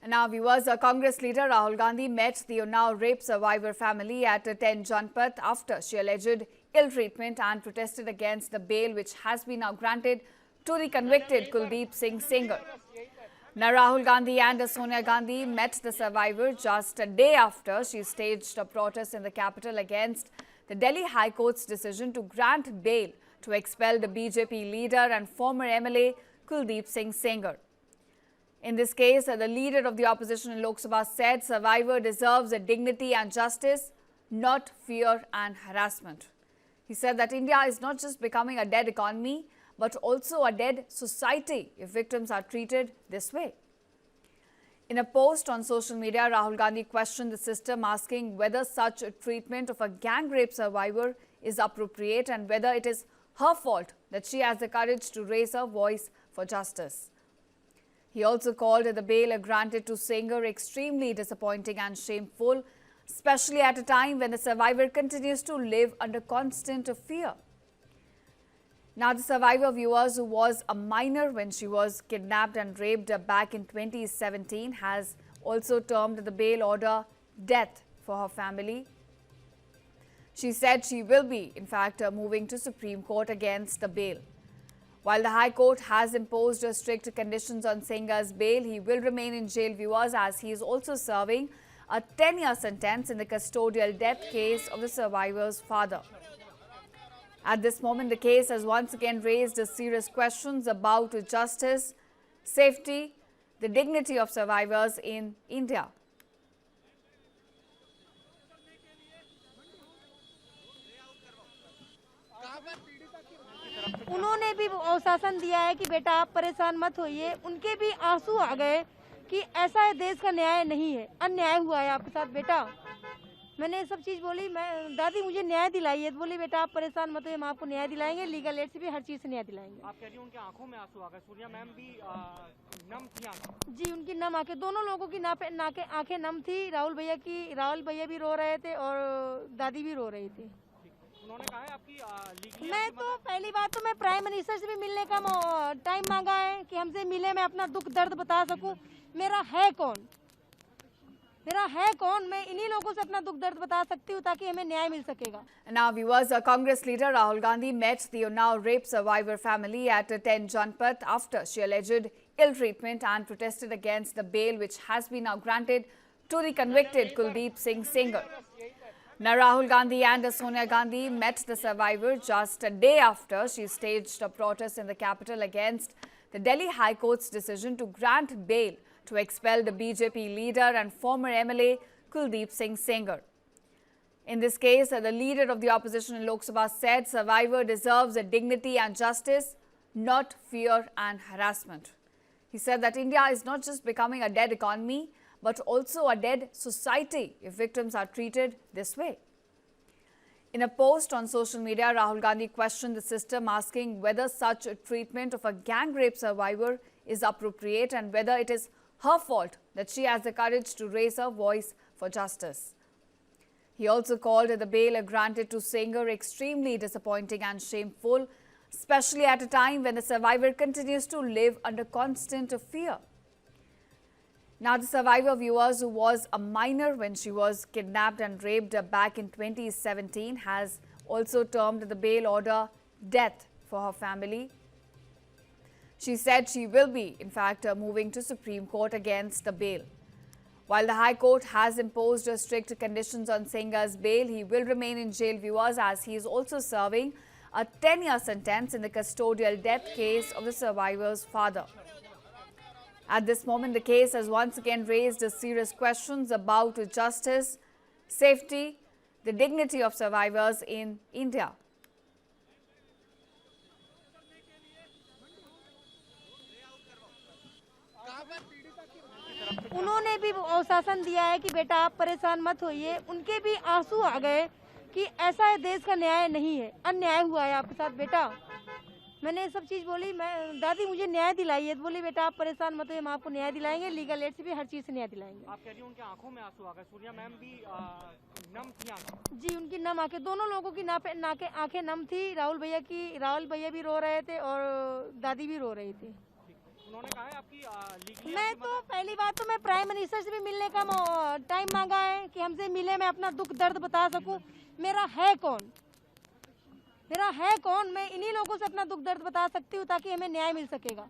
Now, viewers, Congress leader Rahul Gandhi met the Unnao rape survivor family at 10 Janpath after she alleged ill treatment and protested against the bail which has been now granted to the convicted Kuldeep Singh Sengar. Now, Rahul Gandhi and Sonia Gandhi met the survivor just a day after she staged a protest in the capital against the Delhi High Court's decision to grant bail to expel the BJP leader and former MLA Kuldeep Singh Sengar. In this case, the leader of the opposition in Lok Sabha said survivor deserves dignity and justice, not fear and harassment. He said that India is not just becoming a dead economy, but also a dead society if victims are treated this way. In a post on social media, Rahul Gandhi questioned the system, asking whether such treatment of a gang rape survivor is appropriate and whether it is her fault that she has the courage to raise her voice for justice. He also called the bail granted to Sengar extremely disappointing and shameful, especially at a time when the survivor continues to live under constant fear. Now, the survivor, viewers, who was a minor when she was kidnapped and raped back in 2017, has also termed the bail order death for her family. She said she will be, in fact, moving to Supreme Court against the bail. While the High Court has imposed strict conditions on Sengar's bail, he will remain in jail, viewers, as he is also serving a 10-year sentence in the custodial death case of the survivor's father. At this moment, the case has once again raised serious questions about justice, safety, the dignity of survivors in India. उन्होंने भी आश्वासन दिया है कि बेटा आप परेशान मत होइए। उनके भी आंसू आ गए कि ऐसा है, देश का न्याय नहीं है, अन्याय हुआ है आपके साथ बेटा। मैंने ये सब चीज बोली, मैं दादी मुझे न्याय दिलाइए, तो बोली बेटा आप परेशान मत होइए, हम आपको न्याय दिलाएंगे, लीगल एड से भी हर चीज से न्याय दिलाएंगे। आप कह रही हैं उनकी आंखों में आंसू आ गए, सूर्या मैम भी नम थी आंखें। जी, उनकी नम आंखें, दोनों लोगों की आंखें नम थी। राहुल भैया भी रो रहे थे और दादी भी रो रही थी। उन्होंने कहा है आपकी मैं तो पहली बात तो मैं प्राइम मिनिस्टर से भी मिलने का टाइम मांगा है कि हमसे मिले, मैं अपना दुख दर्द बता सकूं। मेरा है कौन, मैं इन्हीं लोगों से अपना दुख दर्द बता सकती हूँ ताकि हमें न्याय मिल सकेगा। Now, viewers, Congress leader Rahul Gandhi met the Unnao rape survivor family at 10 Janpath after she alleged ill treatment and protested against the bail which has been now granted to the convicted Kuldeep Singh Sengar. Now, Rahul Gandhi and Sonia Gandhi met the survivor just a day after she staged a protest in the capital against the Delhi High Court's decision to grant bail to expel the BJP leader and former MLA Kuldeep Singh Sengar. In this case, the leader of the opposition in Lok Sabha said survivor deserves dignity and justice, not fear and harassment. He said that India is not just becoming a dead economy, but also a dead society if victims are treated this way. In a post on social media, Rahul Gandhi questioned the system, asking whether such treatment of a gang rape survivor is appropriate and whether it is her fault that she has the courage to raise her voice for justice. He also called the bail granted to Sengar extremely disappointing and shameful, especially at a time when the survivor continues to live under constant fear. Now, the survivor, viewers, who was a minor when she was kidnapped and raped back in 2017, has also termed the bail order death for her family. She said she will be, in fact, moving to Supreme Court against the bail. While the High Court has imposed strict conditions on Sengar's bail, he will remain in jail, viewers, as he is also serving a 10-year sentence in the custodial death case of the survivor's father. At this moment, the case has once again raised serious questions about justice, safety, the dignity of survivors in India. उन्होंने भी आश्वासन दिया है कि बेटा आप परेशान मत होइए। उनके भी आंसू आ गए कि ऐसा है, देश का न्याय नहीं है, अन्याय हुआ है आपके साथ बेटा। मैंने ये सब चीज बोली, मैं दादी मुझे न्याय दिलाइए, तो बोली बेटा आप परेशान मत होइए, हम आपको न्याय दिलाएंगे, लीगल एड से भी हर चीज से न्याय दिलाएंगे। आप कह रही हैं उनकी आंखों में आंसू आ गए, सूर्या मैम भी नम थी आंखें। जी, उनकी नम आंखें, दोनों लोगों की आंखें नम थी। राहुल भैया भी रो रहे थे और दादी भी रो रही थी। उन्होंने कहा है आपकी लीगली मैं तो पहली बात तो मैं प्राइम मिनिस्टर से भी मिलने का टाइम मांगा है कि हमसे मिले, मैं अपना दुख दर्द बता सकूं। मेरा है कौन, मैं इन्हीं लोगों से अपना दुख दर्द बता सकती हूँ ताकि हमें न्याय मिल सकेगा।